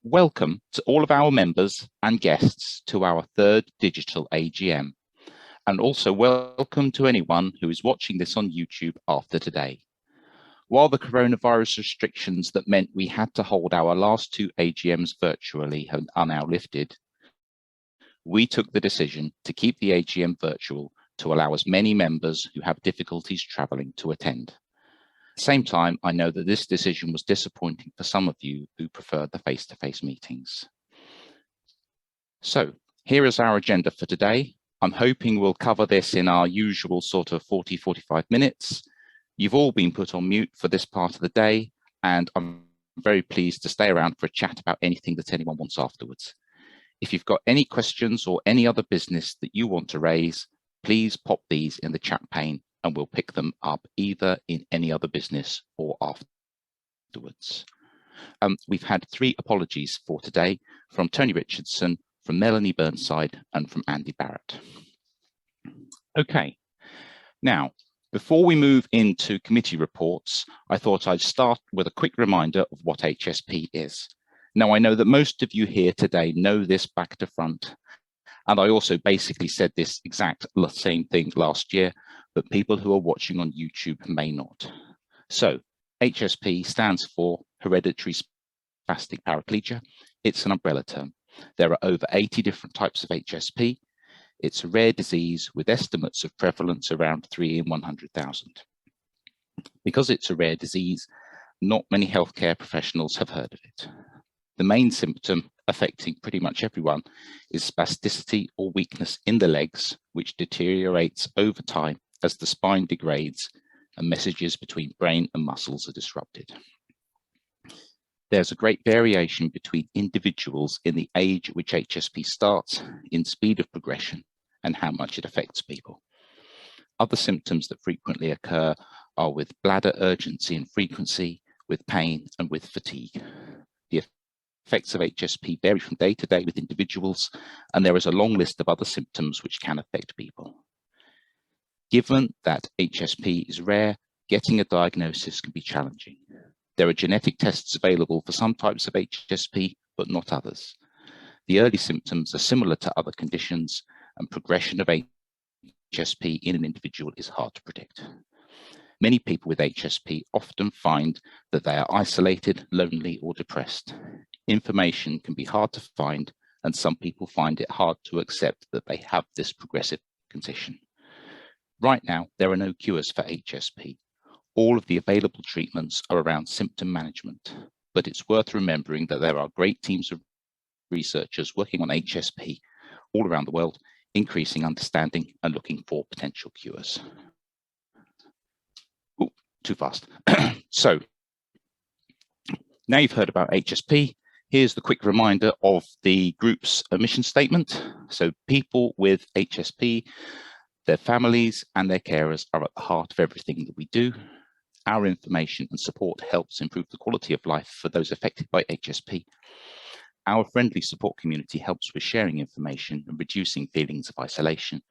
Welcome to all of our members and guests to our third digital AGM, and also welcome to anyone who is watching this on YouTube after today. While the coronavirus restrictions that meant we had to hold our last two AGMs virtually are now lifted, we took the decision to keep the AGM virtual to allow as many members who have difficulties travelling to attend. At the same time, I know that this decision was disappointing for some of you who prefer the face-to-face meetings. So here is our agenda for today. I'm hoping we'll cover this in our usual sort of 40-45 minutes. You've all been put on mute for this part of the day, and I'm very pleased to stay around for a chat about anything that anyone wants afterwards. If you've got any questions or any other business that you want to raise, please pop these in the chat pane and we'll pick them up either in any other business or afterwards. We've had 3 apologies for today from Tony Richardson, from Melanie Burnside, and from Andy Barrett. Okay, now, before we move into committee reports, I thought I'd start with a quick reminder of what HSP is. Now, I know that most of you here today know this back to front, and I also basically said this exact same thing last year, but people who are watching on YouTube may not. So, HSP stands for Hereditary Spastic Paraplegia. It's an umbrella term. There are over 80 different types of HSP. It's a rare disease with estimates of prevalence around 3 in 100,000. Because it's a rare disease, not many healthcare professionals have heard of it. The main symptom affecting pretty much everyone is spasticity or weakness in the legs, which deteriorates over time as the spine degrades and messages between brain and muscles are disrupted. There's a great variation between individuals in the age at which HSP starts, in speed of progression, and how much it affects people. Other symptoms that frequently occur are with bladder urgency and frequency, with pain, and with fatigue. The effects of HSP vary from day to day with individuals, and there is a long list of other symptoms which can affect people. Given that HSP is rare, getting a diagnosis can be challenging. There are genetic tests available for some types of HSP, but not others. The early symptoms are similar to other conditions, and progression of HSP in an individual is hard to predict. Many people with HSP often find that they are isolated, lonely, or depressed. Information can be hard to find, and some people find it hard to accept that they have this progressive condition. Right now, there are no cures for HSP. All of the available treatments are around symptom management, but it's worth remembering that there are great teams of researchers working on HSP all around the world, increasing understanding and looking for potential cures. Ooh, too fast. So, now you've heard about HSP, here's the quick reminder of the group's mission statement. So people with HSP, their families and their carers are at the heart of everything that we do. Our information and support helps improve the quality of life for those affected by HSP. Our friendly support community helps with sharing information and reducing feelings of isolation.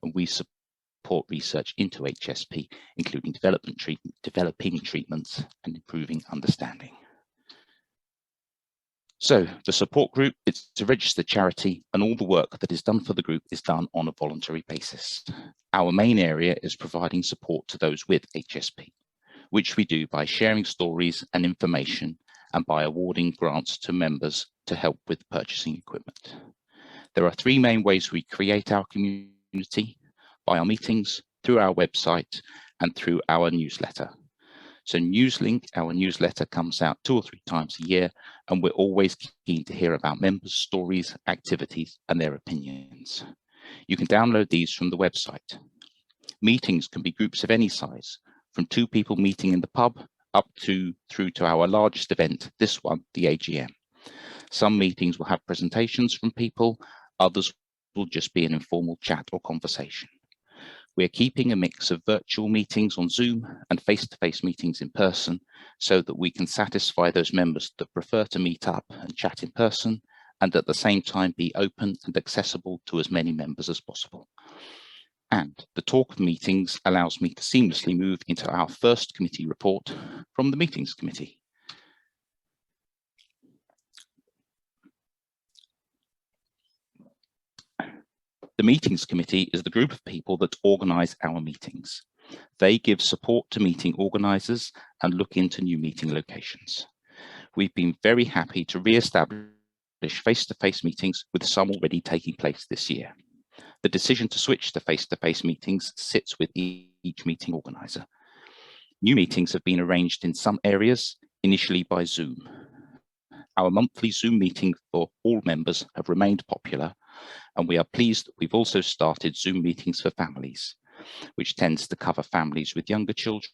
And we support research into HSP, including developing treatments and improving understanding. So the support group, it's a registered charity, and all the work that is done for the group is done on a voluntary basis. Our main area is providing support to those with HSP, which we do by sharing stories and information and by awarding grants to members to help with purchasing equipment. There are 3 main ways we create our community: by our meetings, through our website, and through our newsletter. So Newslink, our newsletter, comes out 2 or 3 times a year, and we're always keen to hear about members' stories, activities, and their opinions. You can download these from the website. Meetings can be groups of any size, from 2 people meeting in the pub up through to our largest event, this one, the AGM. Some meetings will have presentations from people, others will just be an informal chat or conversation. We're keeping a mix of virtual meetings on Zoom and face-to-face meetings in person so that we can satisfy those members that prefer to meet up and chat in person, and at the same time be open and accessible to as many members as possible. And the talk of meetings allows me to seamlessly move into our first committee report from the Meetings Committee. The Meetings Committee is the group of people that organise our meetings. They give support to meeting organisers and look into new meeting locations. We've been very happy to re-establish face-to-face meetings, with some already taking place this year. The decision to switch to face-to-face meetings sits with each meeting organiser. New meetings have been arranged in some areas, initially by Zoom. Our monthly Zoom meeting for all members have remained popular, and we are pleased that we've also started Zoom meetings for families, which tends to cover families with younger children.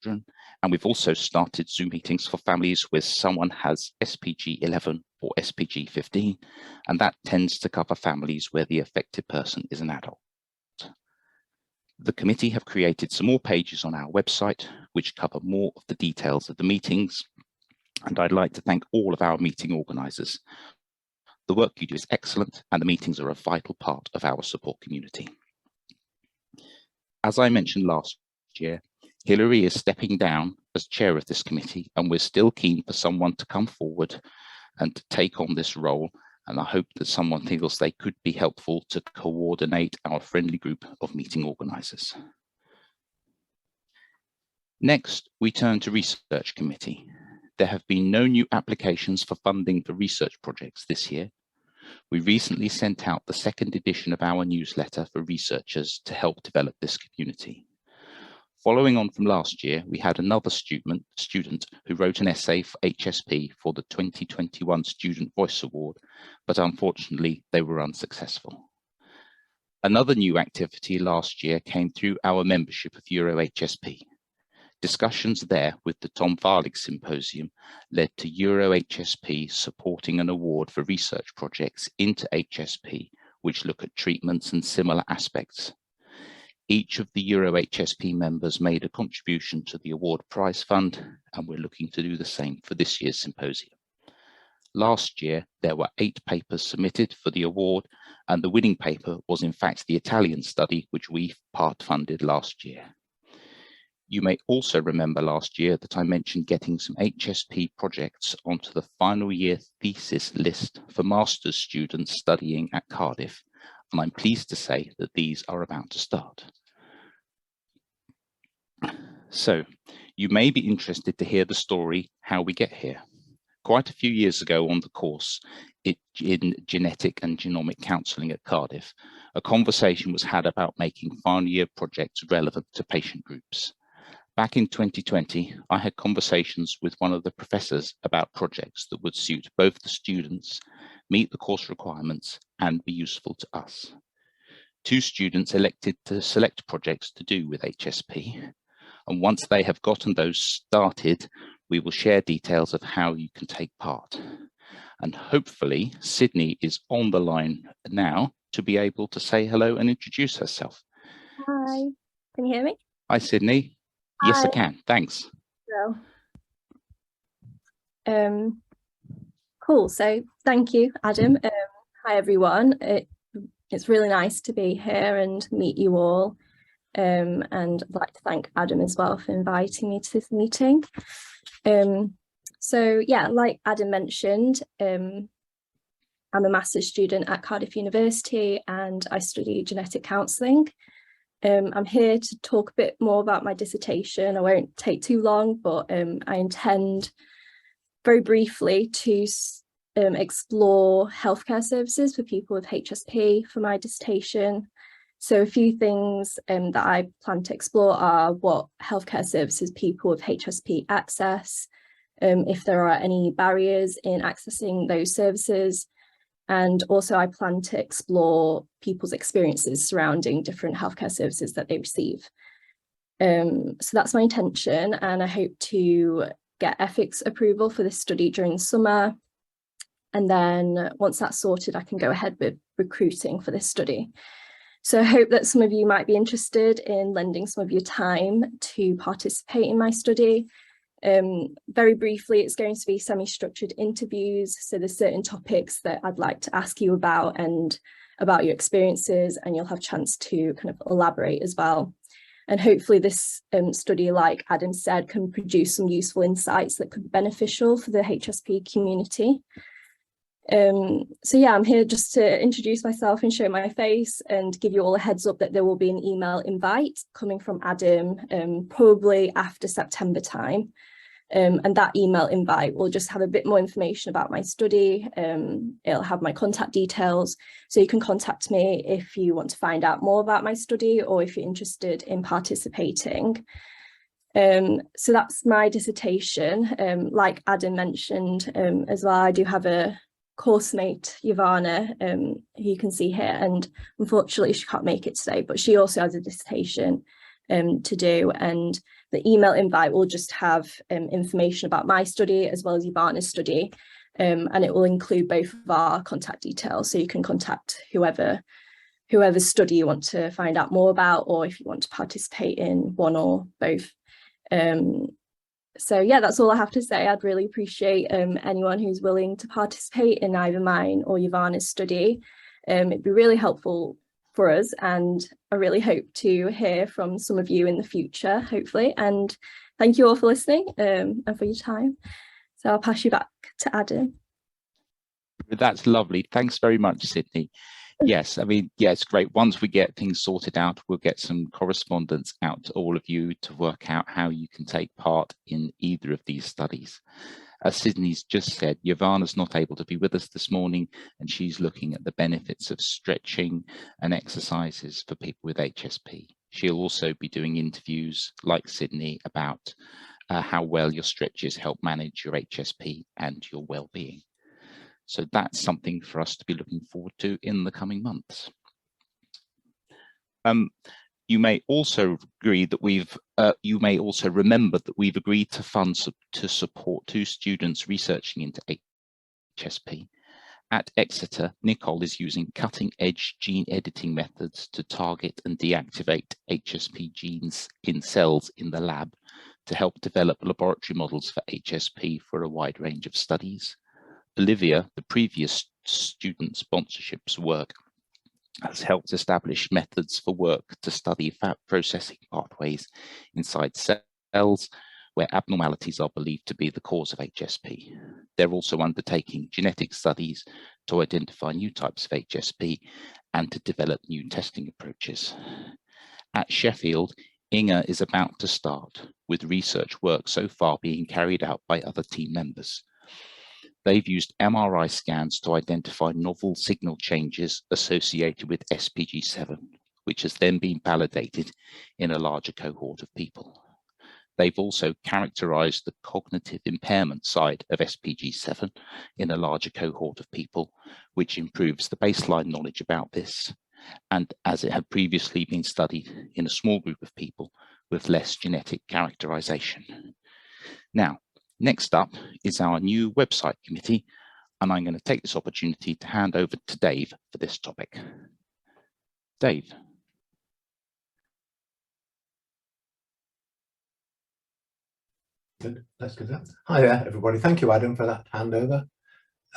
And we've also started Zoom meetings for families where someone has SPG 11 or SPG 15, and that tends to cover families where the affected person is an adult. The committee have created some more pages on our website, which cover more of the details of the meetings, and I'd like to thank all of our meeting organisers. The work you do is excellent, and the meetings are a vital part of our support community. As I mentioned last year, Hilary is stepping down as chair of this committee, and we're still keen for someone to come forward and to take on this role, and I hope that someone feels they could be helpful to coordinate our friendly group of meeting organisers. Next, we turn to Research Committee. There have been no new applications for funding for research projects this year. We recently sent out the second edition of our newsletter for researchers to help develop this community. Following on from last year, we had another student who wrote an essay for HSP for the 2021 Student Voice Award, but unfortunately they were unsuccessful. Another new activity last year came through our membership of Euro HSP. Discussions there with the Tom Varlig Symposium led to Euro HSP supporting an award for research projects into HSP, which look at treatments and similar aspects. Each of the Euro HSP members made a contribution to the award prize fund, and we're looking to do the same for this year's symposium. Last year, there were 8 papers submitted for the award, and the winning paper was in fact the Italian study, which we part-funded last year. You may also remember last year that I mentioned getting some HSP projects onto the final year thesis list for master's students studying at Cardiff, and I'm pleased to say that these are about to start. So, you may be interested to hear the story how we get here. Quite a few years ago on the course in genetic and genomic counselling at Cardiff, a conversation was had about making final year projects relevant to patient groups. Back in 2020, I had conversations with one of the professors about projects that would suit both the students, meet the course requirements, and be useful to us. 2 students elected to select projects to do with HSP, and once they have gotten those started, we will share details of how you can take part. And hopefully, Sydney is on the line now to be able to say hello and introduce herself. Hi, can you hear me? Hi, Sydney. Hi. Yes, I can. Thanks. Cool. So thank you, Adam. Hi, everyone. It's really nice to be here and meet you all. And I'd like to thank Adam as well for inviting me to this meeting. So yeah, like Adam mentioned, I'm a master's student at Cardiff University and I study genetic counselling. I'm here to talk a bit more about my dissertation. I won't take too long, but I intend very briefly to explore healthcare services for people with HSP for my dissertation. So a few things that I plan to explore are what healthcare services people with HSP access, if there are any barriers in accessing those services, and also I plan to explore people's experiences surrounding different healthcare services that they receive. So that's my intention, and I hope to get ethics approval for this study during the summer. And then once that's sorted, I can go ahead with recruiting for this study. So I hope that some of you might be interested in lending some of your time to participate in my study. Very briefly, it's going to be semi-structured interviews. So there's certain topics that I'd like to ask you about and about your experiences, and you'll have a chance to kind of elaborate as well. And hopefully this study, like Adam said, can produce some useful insights that could be beneficial for the HSP community. So yeah, I'm here just to introduce myself and show my face and give you all a heads up that there will be an email invite coming from Adam, probably after September time. And that email invite will just have a bit more information about my study. It'll have my contact details, so you can contact me if you want to find out more about my study or if you're interested in participating. So that's my dissertation. Like Adam mentioned as well, I do have a course mate, Ivana, who you can see here, and unfortunately she can't make it today, but she also has a dissertation to do, and the email invite will just have information about my study as well as Ivana's study, and it will include both of our contact details, so you can contact whoever's study you want to find out more about, or if you want to participate in one or both. So yeah, that's all I have to say. I'd really appreciate anyone who's willing to participate in either mine or Ivana's study. It'd be really helpful for us, and I really hope to hear from some of you in the future, hopefully. And thank you all for listening and for your time. So I'll pass you back to Adam. That's lovely. Thanks very much, Sydney. Yes, I mean, yeah, it's great. Once we get things sorted out, we'll get some correspondence out to all of you to work out how you can take part in either of these studies. As Sydney's just said, Ivana's not able to be with us this morning, and she's looking at the benefits of stretching and exercises for people with HSP. She'll also be doing interviews like Sydney about how well your stretches help manage your HSP and your well-being. So that's something for us to be looking forward to in the coming months. You may also agree that you may also remember that we've agreed to fund to support 2 students researching into HSP. At Exeter, Nicole is using cutting-edge gene editing methods to target and deactivate HSP genes in cells in the lab to help develop laboratory models for HSP for a wide range of studies. Olivia, the previous student sponsorship's work, has helped establish methods for work to study fat processing pathways inside cells where abnormalities are believed to be the cause of HSP. They're also undertaking genetic studies to identify new types of HSP and to develop new testing approaches. At Sheffield, Inga is about to start, with research work so far being carried out by other team members. They've used MRI scans to identify novel signal changes associated with SPG7, which has then been validated in a larger cohort of people. They've also characterized the cognitive impairment side of SPG7 in a larger cohort of people, which improves the baseline knowledge about this, and as it had previously been studied in a small group of people with less genetic characterization. Now, next up is our new website committee, and I'm going to take this opportunity to hand over to Dave for this topic. Dave. Good, let's do that. Hi there, everybody. Thank you, Adam, for that handover.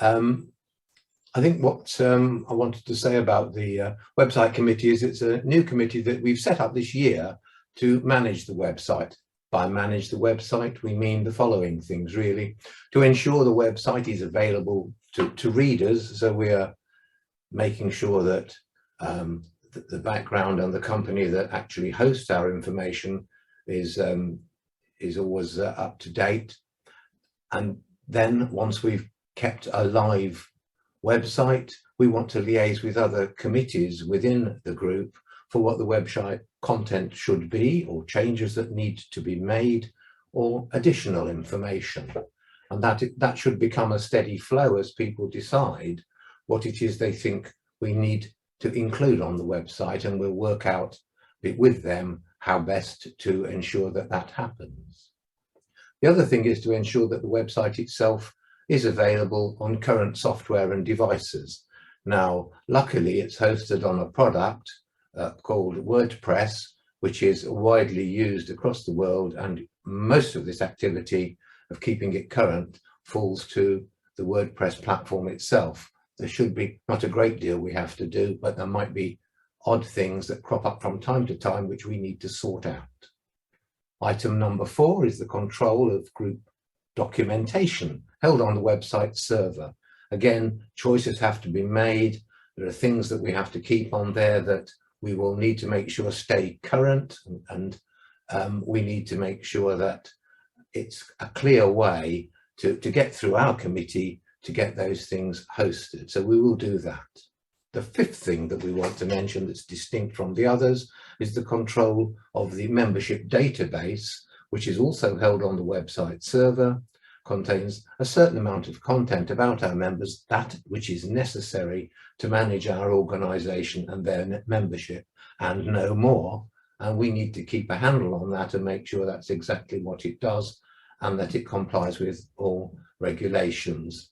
I think what I wanted to say about the website committee is it's a new committee that we've set up this year to manage the website. By manage the website, we mean the following things, really. To ensure the website is available to readers, so we are making sure that the background and the company that actually hosts our information is always up to date. And then once we've kept a live website, we want to liaise with other committees within the group for what the website content should be, or changes that need to be made, or additional information. And that should become a steady flow as people decide what it is they think we need to include on the website, and we'll work out with them how best to ensure that that happens. The other thing is to ensure that the website itself is available on current software and devices. Now, luckily, it's hosted on a product called WordPress, which is widely used across the world, and most of this activity of keeping it current falls to the WordPress platform itself. There should be not a great deal we have to do, but there might be odd things that crop up from time to time which we need to sort out. Item number 4 is the control of group documentation held on the website server. Again, choices have to be made. There are things that we have to keep on there that we will need to make sure stay current, and we need to make sure that it's a clear way to get through our committee to get those things hosted. So we will do that. The fifth thing that we want to mention that's distinct from the others is the control of the membership database, which is also held on the website server, contains a certain amount of content about our members, that which is necessary to manage our organisation and their membership, and no more. And we need to keep a handle on that and make sure that's exactly what it does and that it complies with all regulations.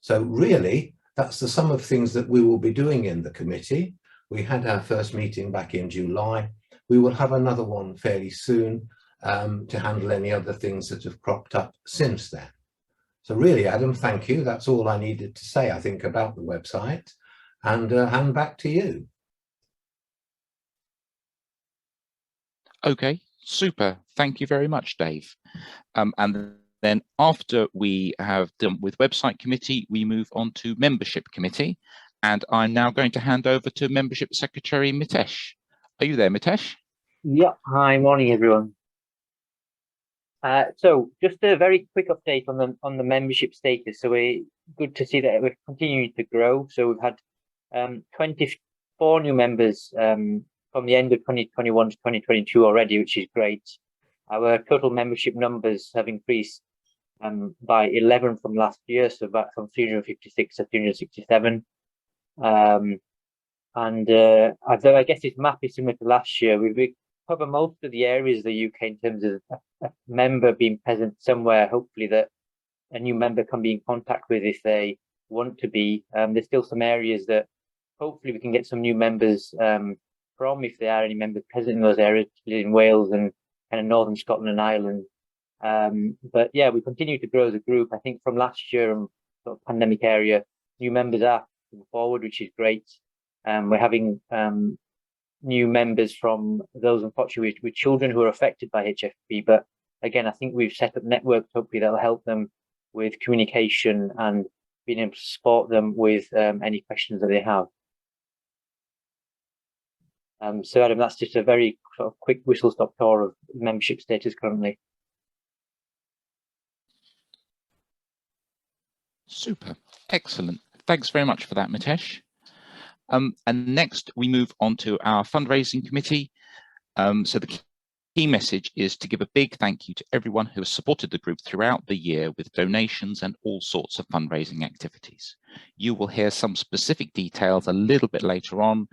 So really, that's the sum of things that we will be doing in the committee. We had our first meeting back in July. We will have another one fairly soon to handle any other things that have cropped up since then. So really, Adam, thank you. That's all I needed to say, I think, about the website. And hand back to you. Okay, super. Thank you very much, Dave. And then after we have done with website committee, we move on to membership committee. And I'm now going to hand over to membership secretary, Mitesh. Are you there, Mitesh? Yeah, hi, morning, everyone. So just a very quick update on the membership status. So we're good to see that we're continuing to grow. So we've had 24 new members from the end of 2021 to 2022 already, which is great. Our total membership numbers have increased by 11 from last year, so back from 356 to 367. And I guess this map is similar to last year. We cover most of the areas of the UK in terms of a member being present somewhere, hopefully that a new member can be in contact with if they want to be. There's still some areas that hopefully we can get some new members from, if there are any members present in those areas, in Wales and kind of Northern Scotland and Ireland. But yeah, we continue to grow as a group. I think from last year and sort of pandemic area, new members are moving forward, which is great. We're having new members from those, unfortunately, with children who are affected by HFP. But again, I think we've set up networks, hopefully that'll help them with communication and being able to support them with any questions that they have. So Adam, that's just a very sort of quick whistle-stop tour of membership status currently. Super, excellent. Thanks very much for that, Mitesh. And next we move on to our fundraising committee. So the key message is to give a big thank you to everyone who has supported the group throughout the year with donations and all sorts of fundraising activities. You will hear some specific details a little bit later on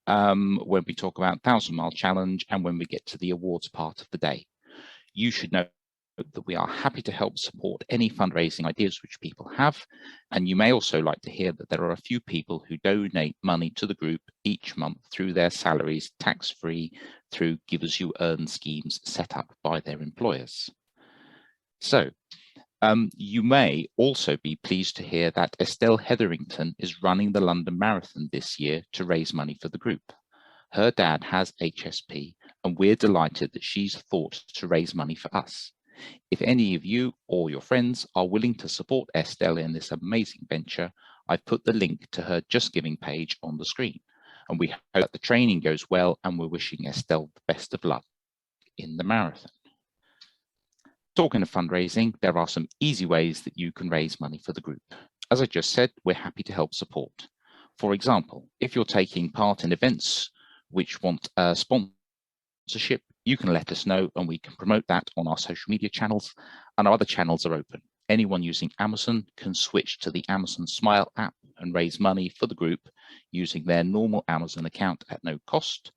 when we talk about 1,000 Mile Challenge and when we get to the awards part of the day. You should know that we are happy to help support any fundraising ideas which people have, and you may also like to hear that there are a few people who donate money to the group each month through their salaries, tax-free, through Give As You Earn schemes set up by their employers. So you may also be pleased to hear that Estelle Hetherington is running the London Marathon this year to raise money for the group. Her dad has HSP, and we're delighted that she's thought to raise money for us. If any of you or your friends are willing to support Estelle in this amazing venture, I've put the link to her Just Giving page on the screen. And we hope that the training goes well, and we're wishing Estelle the best of luck in the marathon. Talking of fundraising, there are some easy ways that you can raise money for the group. As I just said, we're happy to help support. For example, if you're taking part in events which want sponsorship, you can let us know and we can promote that on our social media channels, and our other channels are open. Anyone using Amazon can switch to the Amazon Smile app and raise money for the group using their normal Amazon account at no cost.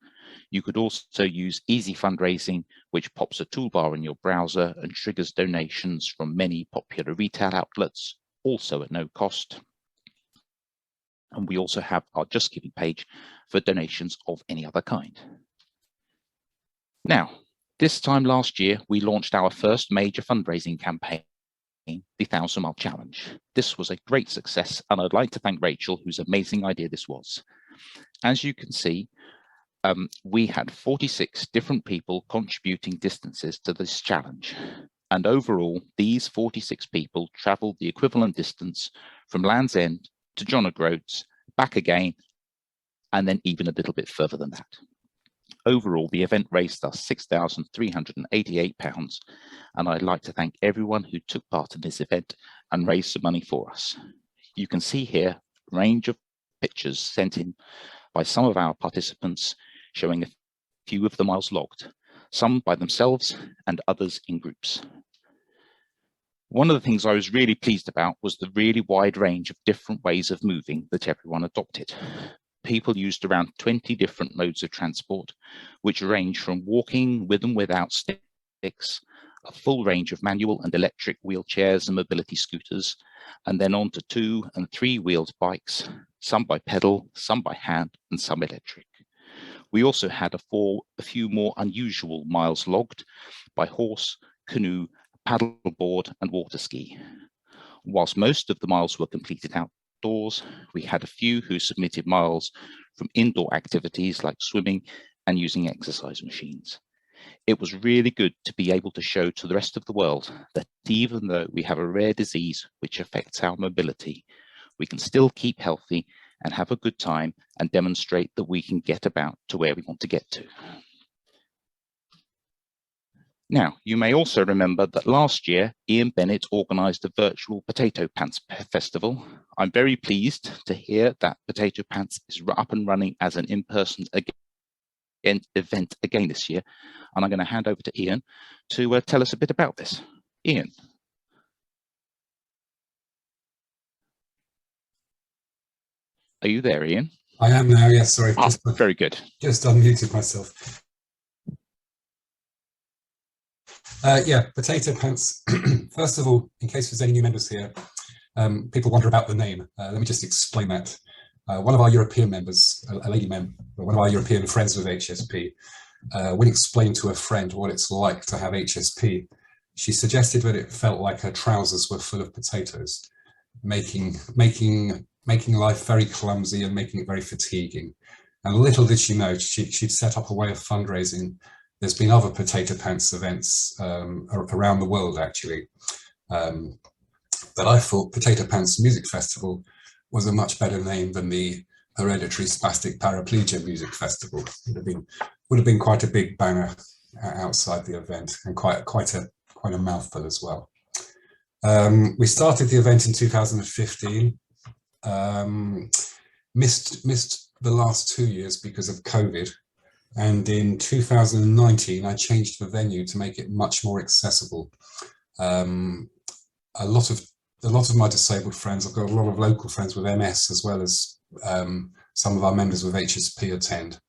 You could also use Easy Fundraising, which pops a toolbar in your browser and triggers donations from many popular retail outlets, also at no cost. And we also have our Just Giving page for donations of any other kind. Now, this time last year, we launched our first major fundraising campaign, the 1,000 Mile Challenge. This was a great success, and I'd like to thank Rachel, whose amazing idea this was. As you can see, we had 46 different people contributing distances to this challenge. And overall, these 46 people travelled the equivalent distance from Land's End to John O'Groats, back again, and then even a little bit further than that. Overall, the event raised us £6,388, and I'd like to thank everyone who took part in this event and raised some money for us. You can see here a range of pictures sent in by some of our participants showing a few of the miles logged, some by themselves and others in groups. One of the things I was really pleased about was the really wide range of different ways of moving that everyone adopted. People used around 20 different modes of transport, which range from walking with and without sticks, a full range of manual and electric wheelchairs and mobility scooters, and then on to 2- and 3-wheeled bikes, some by pedal, some by hand, and some electric. We also had a few more unusual miles logged by horse, canoe, paddleboard, and water ski. Whilst most of the miles were completed outdoors, we had a few who submitted miles from indoor activities like swimming and using exercise machines. It was really good to be able to show to the rest of the world that even though we have a rare disease which affects our mobility, we can still keep healthy and have a good time and demonstrate that we can get about to where we want to get to. Now, you may also remember that last year, Ian Bennett organised a virtual Potato Pants Festival. I'm very pleased to hear that Potato Pants is up and running as an in-person event again this year. And I'm going to hand over to Ian to tell us a bit about this. Ian. Are you there, Ian? I am now, yes, sorry. Very good. Just unmuted myself. Yeah, Potato Pants. First of all, in case there's any new members here, people wonder about the name. Let me just explain that. One of our European members, a lady member, one of our European friends with HSP, when explaining to a friend what it's like to have HSP, she suggested that it felt like her trousers were full of potatoes, making life very clumsy and making it very fatiguing. And little did she know, she'd set up a way of fundraising. There's been other Potato Pants events around the world, actually. But I thought Potato Pants Music Festival was a much better name than the Hereditary Spastic Paraplegia Music Festival. It would have been quite a big banner outside the event, and quite a mouthful as well. We started the event in 2015. Missed the last 2 years because of COVID, and in 2019 I changed the venue to make it much more accessible. A lot of my disabled friends, I've got a lot of local friends with MS, as well as some of our members with HSP attend,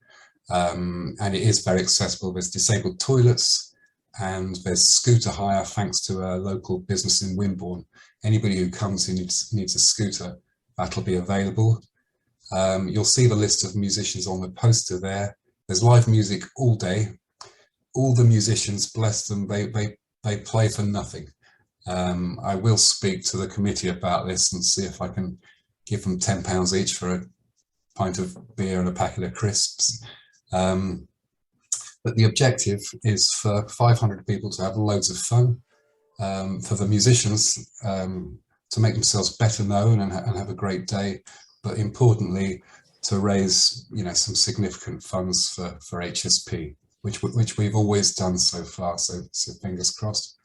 and it is very accessible. There's disabled toilets and there's scooter hire thanks to a local business in Wimborne. Anybody who comes who needs a scooter, that'll be available. You'll see the list of musicians on the poster there. There's live music all day. All the musicians, bless them, they play for nothing. I will speak to the committee about this and see if I can give them £10 each for a pint of beer and a packet of crisps. But the objective is for 500 people to have loads of fun, for the musicians to make themselves better known and have a great day, but importantly to raise, some significant funds for HSP, which we've always done so far. So fingers crossed.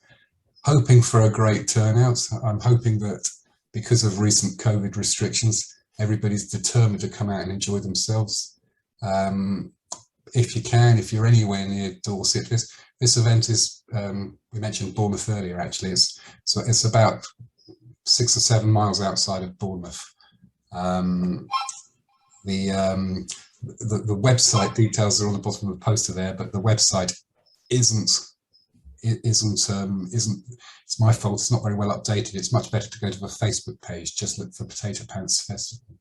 Hoping for a great turnout. I'm hoping that because of recent COVID restrictions, everybody's determined to come out and enjoy themselves. If you're anywhere near Dorset, this event is, we mentioned Bournemouth earlier, actually. It's about 6 or 7 miles outside of Bournemouth. The website details are on the bottom of the poster there, but the website isn't, it's my fault, it's not very well updated. It's much better to go to the Facebook page, just look for Potato Pants Festival.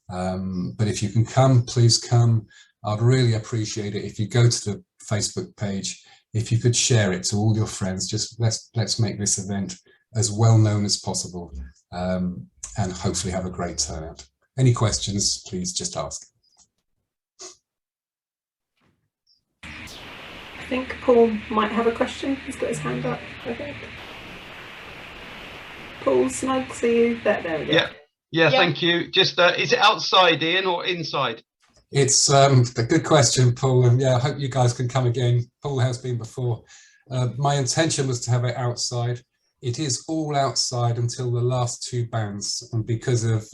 But if you can come, please come. I'd really appreciate it if you go to the Facebook page, if you could share it to all your friends. Just let's make this event as well known as possible, and hopefully have a great turnout. Any questions, please just ask. I think Paul might have a question. He's got his hand up, I think. Paul Snuggs, are you there? There we go. Yeah, thank you. Just, is it outside, Ian, or inside? It's a good question, Paul, and yeah, I hope you guys can come again. Paul has been before. My intention was to have it outside. It is all outside until the last 2 bands, and because of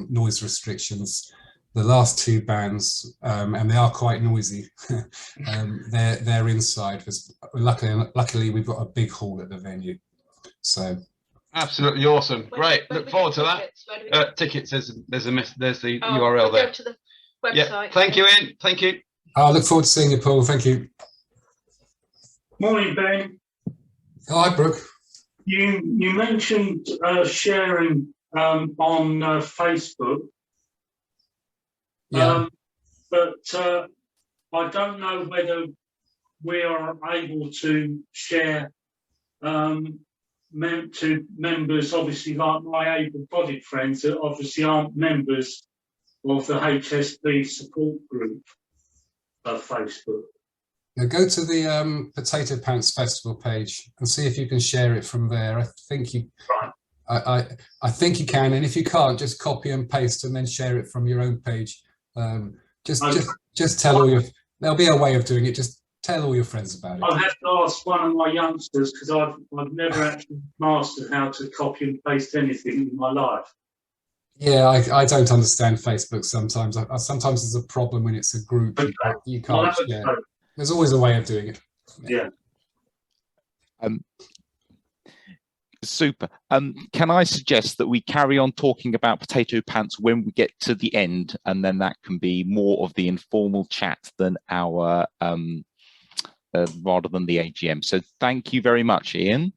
noise restrictions, the last 2 bands, and they are quite noisy, they're inside. Luckily, we've got a big hall at the venue, so. Absolutely awesome. Great. Look forward to that. Tickets. There's the URL there. Go to the website. Yeah. Thank you, Ian. Thank you. I look forward to seeing you, Paul. Thank you. Morning, Ben. Hi, Brooke. You mentioned sharing on Facebook. Yeah. But I don't know whether we are able to share to members, obviously, like my able-bodied friends that obviously aren't members of the HSP Support Group of Facebook. Now go to the Potato Pants Festival page and see if you can share it from there. I think you, right. I think you can, and if you can't, just copy and paste and then share it from your own page. Just tell all your. There'll be a way of doing it. Just tell all your friends about it. I'll have to ask one of my youngsters because I've never actually mastered how to copy and paste anything in my life. Yeah, I don't understand Facebook sometimes. Sometimes there's a problem when it's a group. Okay. You can't share. There's always a way of doing it. Yeah. Super. Can I suggest that we carry on talking about Potato Pants when we get to the end, and then that can be more of the informal chat than our rather than the AGM. So thank you very much, Ian.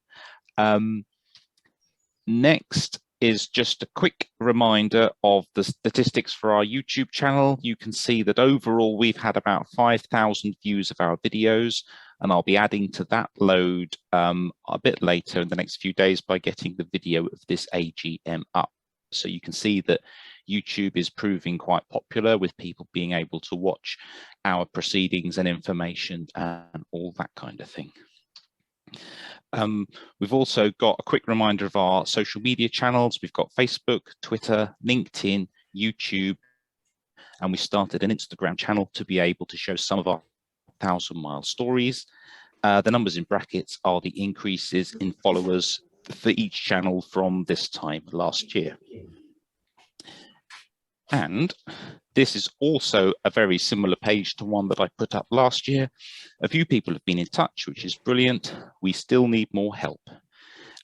Next is just a quick reminder of the statistics for our YouTube channel. You can see that overall we've had about 5,000 views of our videos, and I'll be adding to that load a bit later in the next few days by getting the video of this AGM up. So you can see that YouTube is proving quite popular with people being able to watch our proceedings and information and all that kind of thing. We've also got a quick reminder of our social media channels. We've got Facebook, Twitter, LinkedIn, YouTube, and we started an Instagram channel to be able to show some of our 1,000-mile stories. The numbers in brackets are the increases in followers for each channel from this time last year. And this is also a very similar page to one that I put up last year. A few people have been in touch, which is brilliant. We still need more help.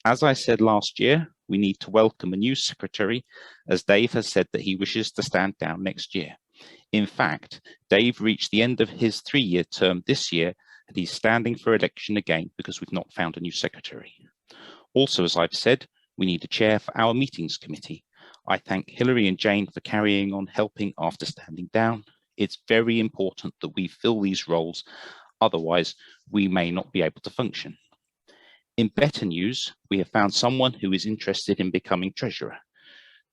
As I said last year, we need to welcome a new secretary, as Dave has said that he wishes to stand down next year. In fact, Dave reached the end of his 3-year term this year, and he's standing for election again because we've not found a new secretary. Also, as I've said, we need a chair for our meetings committee. I thank Hilary and Jane for carrying on helping after standing down. It's very important that we fill these roles, otherwise we may not be able to function. In better news, we have found someone who is interested in becoming treasurer.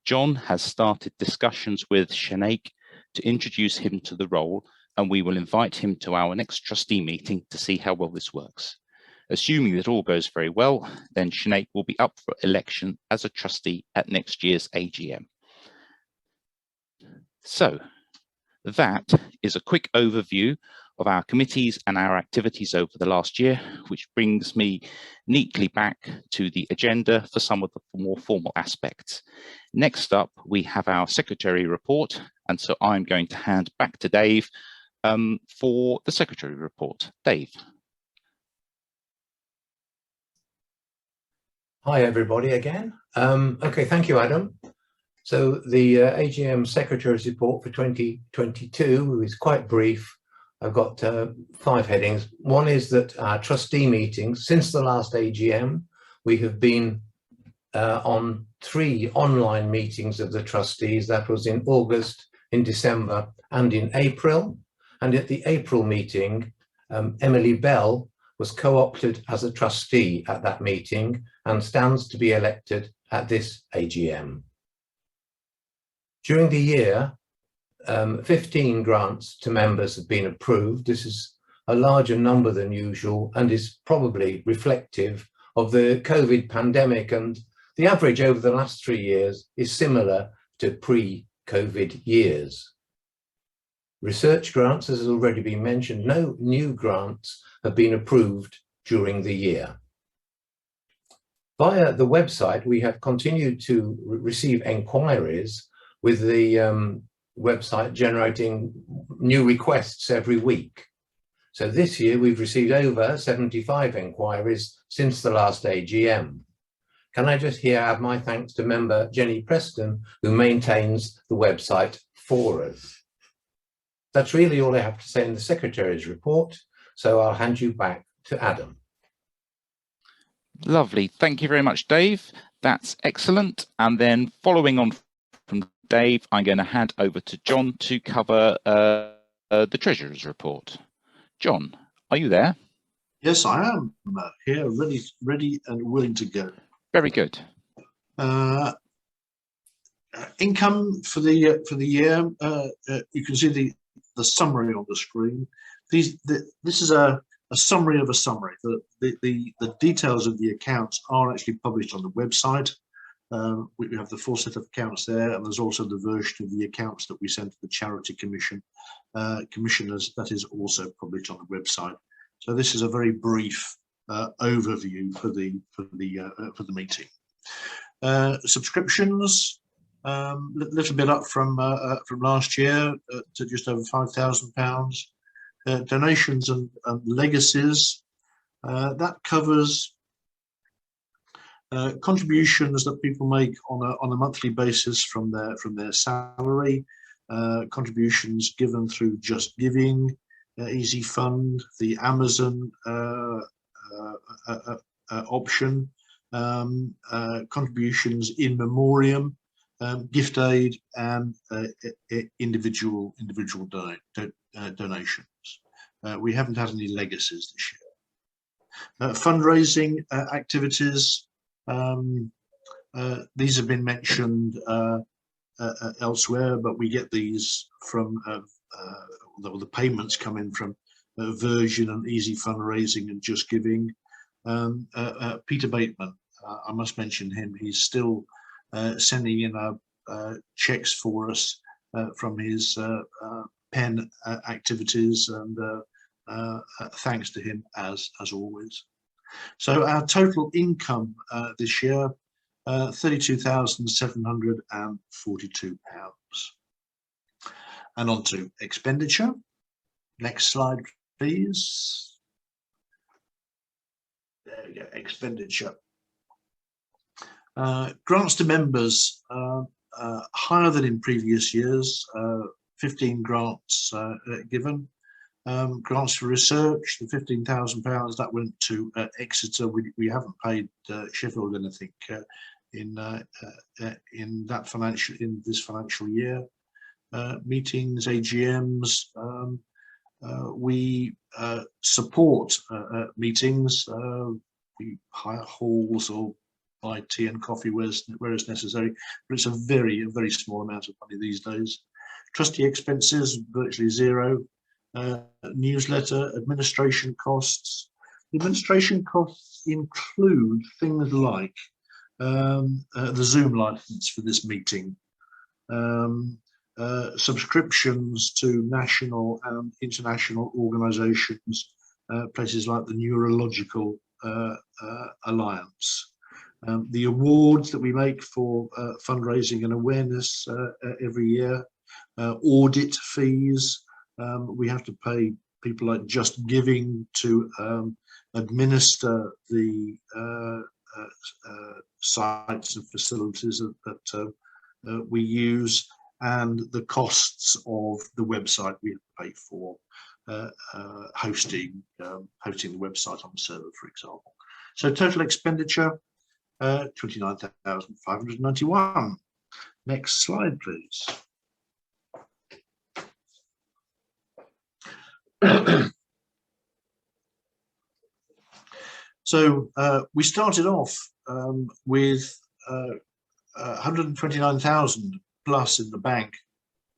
John has started discussions with Sinead to introduce him to the role, and we will invite him to our next trustee meeting to see how well this works. Assuming that all goes very well, then Sinead will be up for election as a trustee at next year's AGM. So that is a quick overview of our committees and our activities over the last year, which brings me neatly back to the agenda for some of the more formal aspects. Next up, we have our secretary report, and so I'm going to hand back to Dave for the secretary report. Dave. Hi, everybody, again. Okay, thank you, Adam. So the AGM Secretary's report for 2022 is quite brief. I've got 5 headings. One is that our trustee meetings, since the last AGM, we have been on 3 online meetings of the trustees. That was in August, in December, and in April. And at the April meeting, Emily Bell was co-opted as a trustee at that meeting and stands to be elected at this AGM. During the year, 15 grants to members have been approved. This is a larger number than usual and is probably reflective of the COVID pandemic, and the average over the last 3 years is similar to pre-COVID years. Research grants, as has already been mentioned, no new grants have been approved during the year. Via the website, we have continued to receive enquiries, with the website generating new requests every week. So this year we've received over 75 enquiries since the last AGM. Can I just here add my thanks to member Jenny Preston, who maintains the website for us. That's really all I have to say in the Secretary's report, so I'll hand you back to Adam. Lovely. Thank you very much, Dave. That's excellent. And then following on from Dave, I'm going to hand over to John to cover the Treasurer's report. John, are you there? Yes, I am here, ready and willing to go. Very good. Income for the year. You can see the summary on the screen. This is a summary of a summary. The details of the accounts are actually published on the website. We have the full set of accounts there, and there's also the version of the accounts that we sent to the Charity Commissioners that is also published on the website. So this is a very brief overview for the meeting. Subscriptions, little bit up from last year to just over £5,000. Donations and legacies, that covers contributions that people make on a monthly basis from their salary, contributions given through Just Giving, Easy Fund, the Amazon option, contributions in memoriam, gift aid, and individual donations. We haven't had any legacies this year. Fundraising activities, these have been mentioned elsewhere, but we get these from the payments come in from Virgin and Easy Fundraising and Just Giving. Peter Bateman, I must mention him. He's still sending in checks for us from his pen activities, and thanks to him as always. So our total income this year, £32,742. And on to expenditure. Next slide, please. There we go, expenditure. Grants to members, higher than in previous years, 15 grants given. Grants for research, the £15,000 that went to Exeter. We haven't paid Sheffield anything in this financial year. Meetings, AGMs, we support meetings. We hire halls or buy tea and coffee where it's necessary, but it's a very small amount of money these days. Trustee expenses, virtually zero. Newsletter, administration costs. The administration costs include things like the Zoom license for this meeting, subscriptions to national and international organisations, places like the Neurological Alliance. The awards that we make for fundraising and awareness every year, audit fees. We have to pay people like Just Giving to administer the sites and facilities that we use, and the costs of the website we have to pay for hosting the website on the server, for example. So total expenditure, 29,591. Next slide, please. So we started off with 129,000 plus in the bank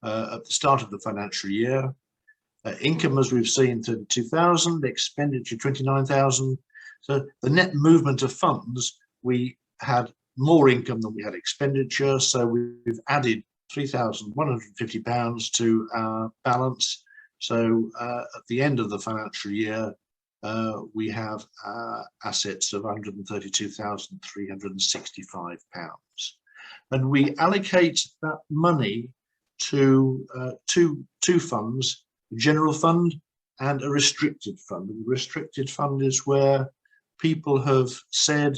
at the start of the financial year. Income, as we've seen, 32,000, expenditure 29,000. So the net movement of funds, we had more income than we had expenditure. So we've added £3,150 to our balance. So at the end of the financial year, we have assets of £132,365. And we allocate that money to two funds, a general fund and a restricted fund. And the restricted fund is where people have said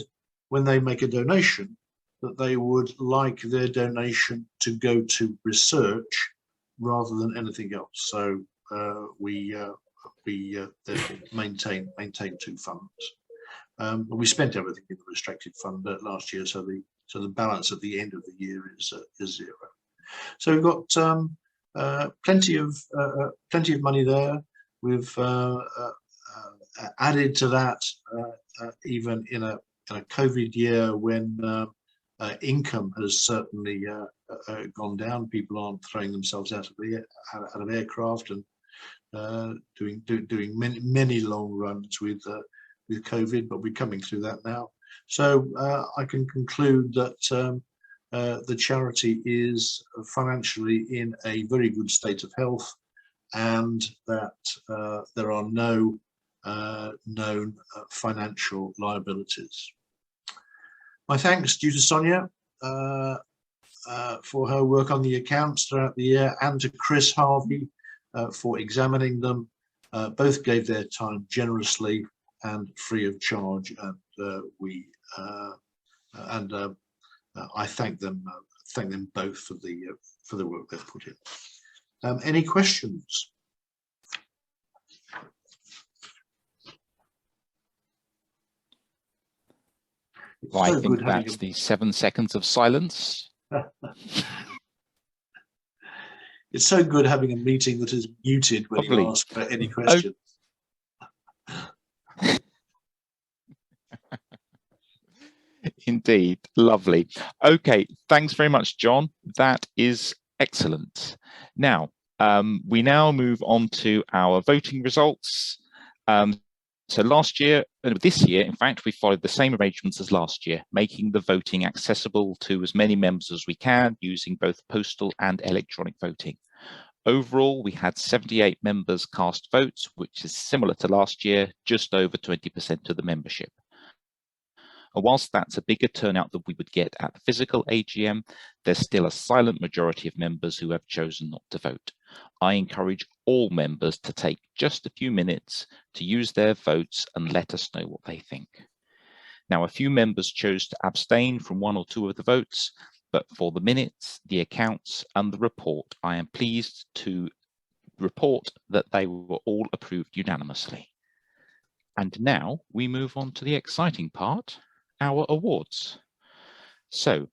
when they make a donation that they would like their donation to go to research rather than anything else. So we therefore maintain two funds. We spent everything in the restricted fund last year, so the balance at the end of the year is zero. So we've got plenty of money there. We've added to that even in a COVID year when income has certainly gone down. People aren't throwing themselves out of aircraft and doing many long runs with COVID, but we're coming through that now. So I can conclude that the charity is financially in a very good state of health, and that there are no known financial liabilities. My thanks due to Sonia for her work on the accounts throughout the year, and to Chris Harvey for examining them. Both gave their time generously and free of charge, and I thank them both for the work they've put in. Any questions? Well, I think that's the 7 seconds of silence. It's so good having a meeting that is muted when you ask for any questions. Indeed, lovely. Okay, thanks very much, John. That is excellent. Now, we now move on to our voting results. So this year, in fact, we followed the same arrangements as last year, making the voting accessible to as many members as we can using both postal and electronic voting. Overall, we had 78 members cast votes, which is similar to last year, just over 20% of the membership. And whilst that's a bigger turnout than we would get at the physical AGM, there's still a silent majority of members who have chosen not to vote. I encourage all members to take just a few minutes to use their votes and let us know what they think. Now, a few members chose to abstain from one or two of the votes, but for the minutes, the accounts and the report, I am pleased to report that they were all approved unanimously. And now we move on to the exciting part, our awards. So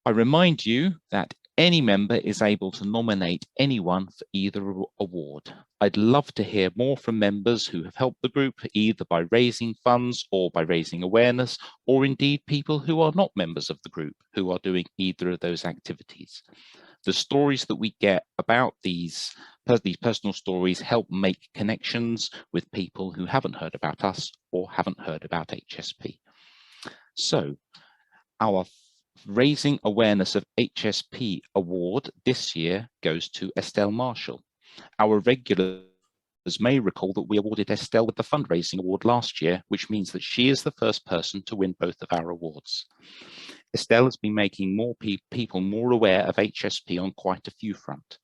I remind you that any member is able to nominate anyone for either award. I'd love to hear more from members who have helped the group, either by raising funds or by raising awareness, or indeed people who are not members of the group who are doing either of those activities. The stories that we get about these personal stories help make connections with people who haven't heard about us or haven't heard about HSP. So our Raising Awareness of HSP award this year goes to Estelle Marshall. Our regulars may recall that we awarded Estelle with the Fundraising Award last year, which means that she is the first person to win both of our awards. Estelle has been making more people more aware of HSP on quite a few fronts.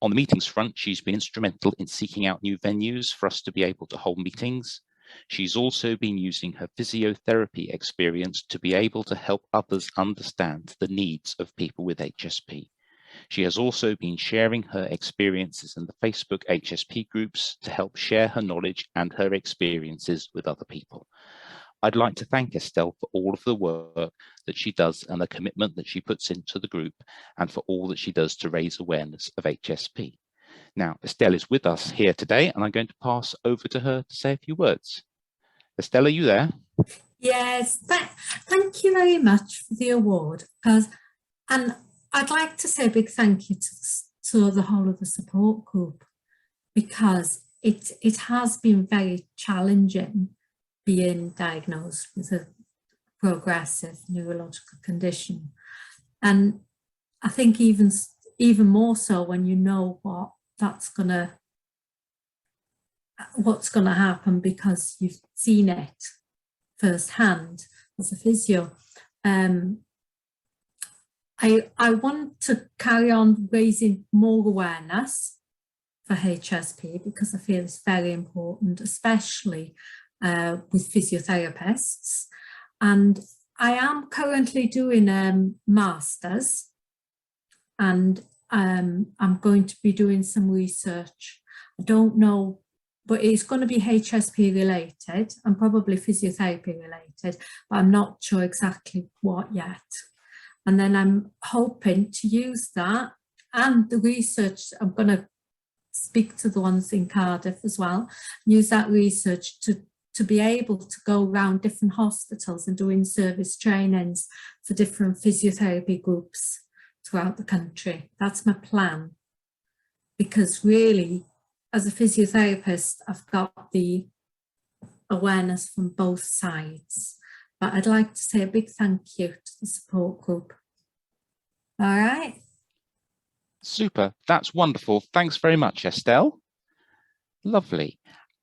On the meetings front, she's been instrumental in seeking out new venues for us to be able to hold meetings. She's also been using her physiotherapy experience to be able to help others understand the needs of people with HSP. She has also been sharing her experiences in the Facebook HSP groups to help share her knowledge and her experiences with other people. I'd like to thank Estelle for all of the work that she does and the commitment that she puts into the group, and for all that she does to raise awareness of HSP. Now, Estelle is with us here today, and I'm going to pass over to her to say a few words. Estelle, are you there? Yes, thank you very much for the award. And I'd like to say a big thank you to the whole of the support group, because it has been very challenging being diagnosed with a progressive neurological condition. And I think even more so when you know what's gonna happen, because you've seen it firsthand as a physio. I want to carry on raising more awareness for HSP, because I feel it's very important, especially with physiotherapists. And I am currently doing masters, and I'm going to be doing some research. I don't know, but it's going to be HSP related and probably physiotherapy related, but I'm not sure exactly what yet. And then I'm hoping to use that and the research. I'm going to speak to the ones in Cardiff as well, use that research to be able to go around different hospitals and doing service trainings for different physiotherapy groups throughout the country. That's my plan, because really, as a physiotherapist, I've got the awareness from both sides. But I'd like to say a big thank you to the support group. All right. Super. That's wonderful. Thanks very much, Estelle. Lovely.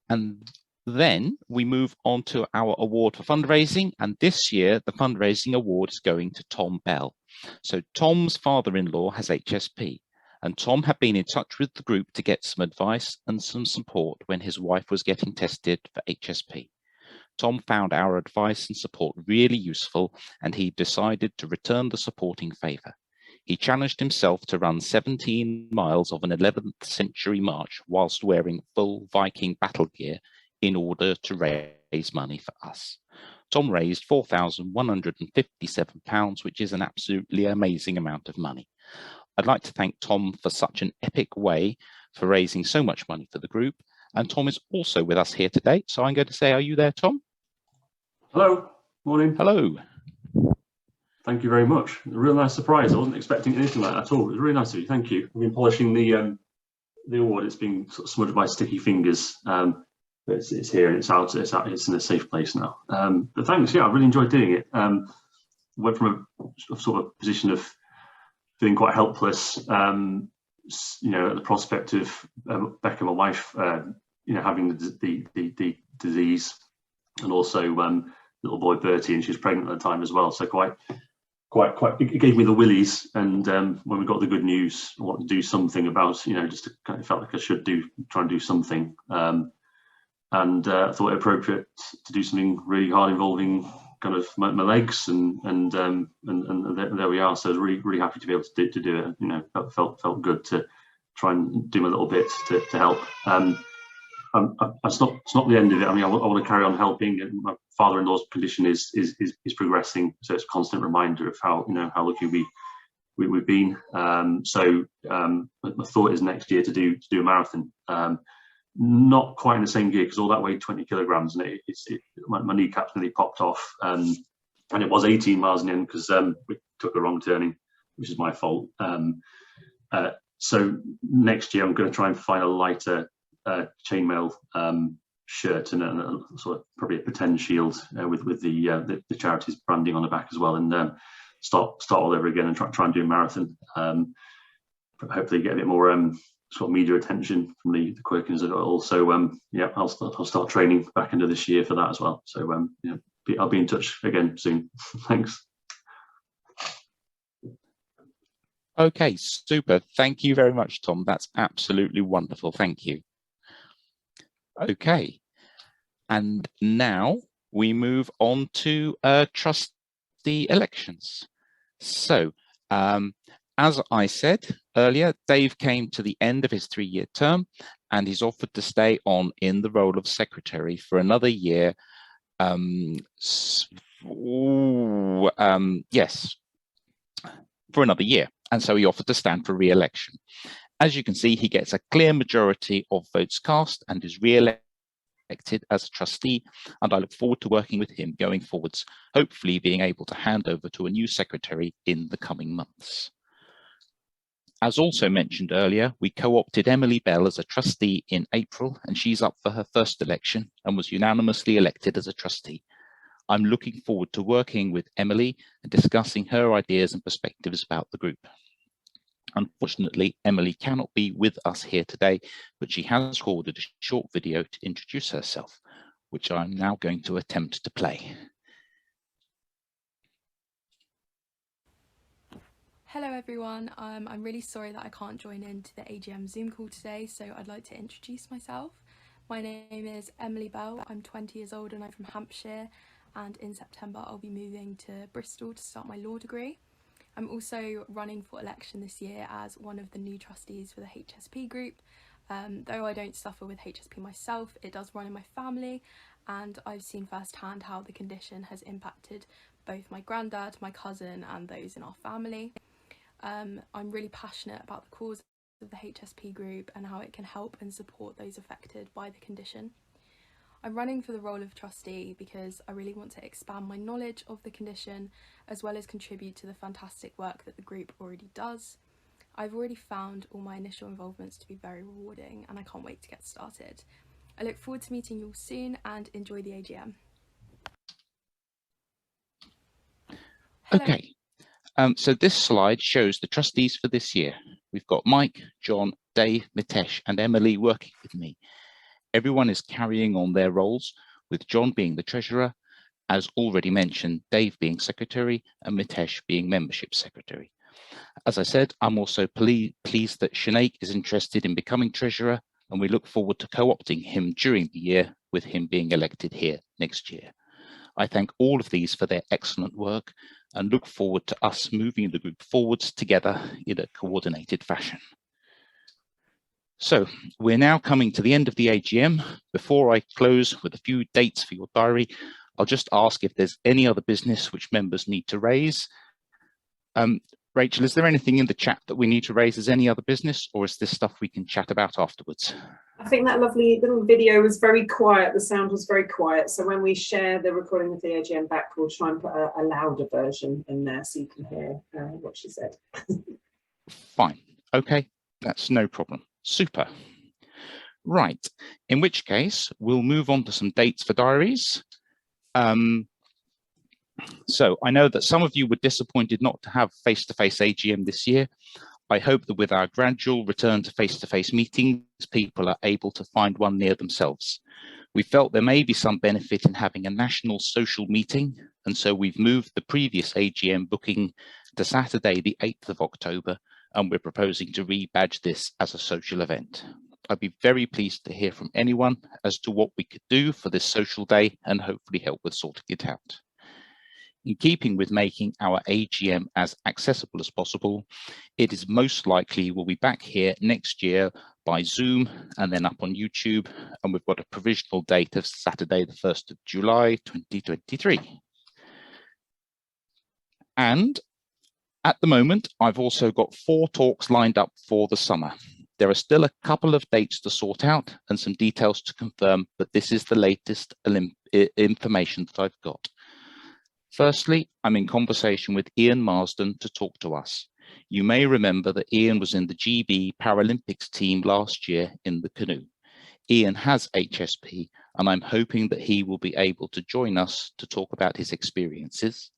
And then we move on to our award for fundraising. And this year, the fundraising award is going to Tom Bell. So Tom's father-in-law has HSP, and Tom had been in touch with the group to get some advice and some support when his wife was getting tested for HSP. Tom found our advice and support really useful, and he decided to return the supporting favour. He challenged himself to run 17 miles of an 11th century march whilst wearing full Viking battle gear in order to raise money for us. Tom raised £4,157, which is an absolutely amazing amount of money. I'd like to thank Tom for such an epic way for raising so much money for the group. And Tom is also with us here today. So I'm going to say, are you there, Tom? Hello, morning. Hello. Thank you very much. A real nice surprise. I wasn't expecting anything like that at all. It was really nice of you. Thank you. I've been polishing the award. It's been sort of smudged by sticky fingers. But it's here and it's out. It's in a safe place now. But thanks. Yeah, I really enjoyed doing it. Went from a sort of position of feeling quite helpless, you know, at the prospect of Becca, my wife, you know, having the disease, and also little boy Bertie, and she was pregnant at the time as well. So quite, it gave me the willies. And when we got the good news, I wanted to do something about, you know, just to kind of felt like I should try and do something. And I thought it appropriate to do something really hard involving kind of my legs, and there we are. So I was really happy to be able to do it. You know, felt good to try and do my little bit to help. It's not the end of it. I mean, I want to carry on helping. My father-in-law's condition is progressing, so it's a constant reminder of how, you know, how lucky we've been. So my thought is next year to do a marathon. Not quite in the same gear, because all that weighed 20 kilograms, and my kneecap's nearly popped off. And it was 18 miles in the end, because we took a wrong turning, which is my fault. So next year I'm going to try and find a lighter chainmail shirt and a sort of probably a pretend shield with the charity's branding on the back as well, and start all over again and try and do a marathon. Hopefully get a bit more sort of media attention from the Quirkins of it all. So yeah, I'll start training back into this year for that as well. So yeah, I'll be in touch again soon. Thanks. Okay, super. Thank you very much, Tom. That's absolutely wonderful. Thank you. Okay, and now we move on to trustee elections. So as I said earlier, Dave came to the end of his 3-year term, and he's offered to stay on in the role of secretary for another year. Yes, for another year. And so he offered to stand for re-election. As you can see, he gets a clear majority of votes cast and is re-elected as a trustee, and I look forward to working with him going forwards, hopefully being able to hand over to a new secretary in the coming months. As also mentioned earlier, we co-opted Emily Bell as a trustee in April, and she's up for her first election and was unanimously elected as a trustee. I'm looking forward to working with Emily and discussing her ideas and perspectives about the group. Unfortunately, Emily cannot be with us here today, but she has recorded a short video to introduce herself, which I'm now going to attempt to play. Hello everyone, I'm really sorry that I can't join into the AGM Zoom call today, so I'd like to introduce myself. My name is Emily Bell, I'm 20 years old and I'm from Hampshire, and in September I'll be moving to Bristol to start my law degree. I'm also running for election this year as one of the new trustees for the HSP group. Though I don't suffer with HSP myself, it does run in my family, and I've seen firsthand how the condition has impacted both my granddad, my cousin and those in our family. I'm really passionate about the cause of the HSP group and how it can help and support those affected by the condition. I'm running for the role of trustee because I really want to expand my knowledge of the condition as well as contribute to the fantastic work that the group already does. I've already found all my initial involvements to be very rewarding and I can't wait to get started. I look forward to meeting you all soon and enjoy the AGM. Hello. Okay. So this slide shows the trustees for this year. We've got Mike, John, Dave, Mitesh and Emily working with me. Everyone is carrying on their roles, with John being the treasurer, as already mentioned, Dave being secretary and Mitesh being membership secretary. As I said, I'm also pleased that Sinead is interested in becoming treasurer, and we look forward to co-opting him during the year, with him being elected here next year. I thank all of these for their excellent work and look forward to us moving the group forwards together in a coordinated fashion. So we're now coming to the end of the AGM. Before I close with a few dates for your diary, I'll just ask if there's any other business which members need to raise. Rachel, is there anything in the chat that we need to raise as any other business, or is this stuff we can chat about afterwards? I think that lovely little video was very quiet. The sound was very quiet. So when we share the recording of the AGM back, we'll try and put a louder version in there so you can hear what she said. Fine. Okay, that's no problem. Super. Right. In which case, we'll move on to some dates for diaries. So I know that some of you were disappointed not to have face-to-face AGM this year. I hope that with our gradual return to face-to-face meetings, people are able to find one near themselves. We felt there may be some benefit in having a national social meeting, and so we've moved the previous AGM booking to Saturday, the 8th of October, and we're proposing to rebadge this as a social event. I'd be very pleased to hear from anyone as to what we could do for this social day and hopefully help with sorting it out. In keeping with making our AGM as accessible as possible, it is most likely we'll be back here next year by Zoom and then up on YouTube, and we've got a provisional date of Saturday, the 1st of July, 2023. And at the moment, I've also got 4 talks lined up for the summer. There are still a couple of dates to sort out and some details to confirm, but this is the latest information that I've got. Firstly, I'm in conversation with Ian Marsden to talk to us. You may remember that Ian was in the GB Paralympics team last year in the canoe. Ian has HSP, and I'm hoping that he will be able to join us to talk about his experiences.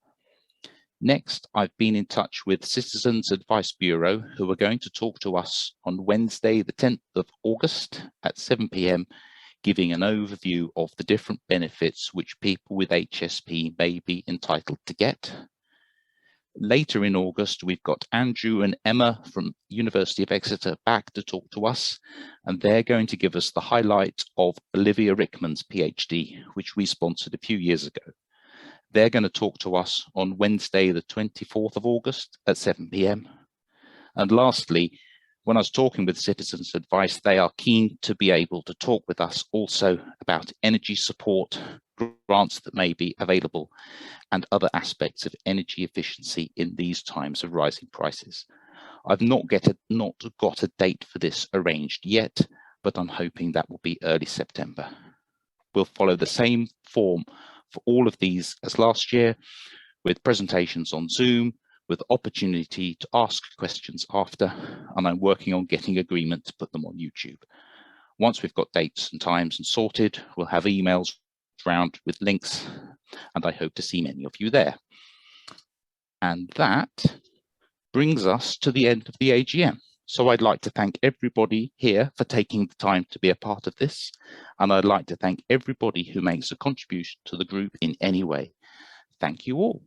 Next, I've been in touch with Citizens Advice Bureau, who are going to talk to us on Wednesday, the 10th of August at 7 p.m, giving an overview of the different benefits which people with HSP may be entitled to get. Later in August, we've got Andrew and Emma from University of Exeter back to talk to us, and they're going to give us the highlight of Olivia Rickman's PhD, which we sponsored a few years ago. They're going to talk to us on Wednesday, the 24th of August at 7 p.m. And lastly, when I was talking with Citizens Advice, they are keen to be able to talk with us also about energy support, grants that may be available, and other aspects of energy efficiency in these times of rising prices. I've not got a date for this arranged yet, but I'm hoping that will be early September. We'll follow the same form for all of these as last year, with presentations on Zoom, with opportunity to ask questions after, and I'm working on getting agreement to put them on YouTube. Once we've got dates and times and sorted, we'll have emails round with links, and I hope to see many of you there. And that brings us to the end of the AGM. So I'd like to thank everybody here for taking the time to be a part of this, and I'd like to thank everybody who makes a contribution to the group in any way. Thank you all.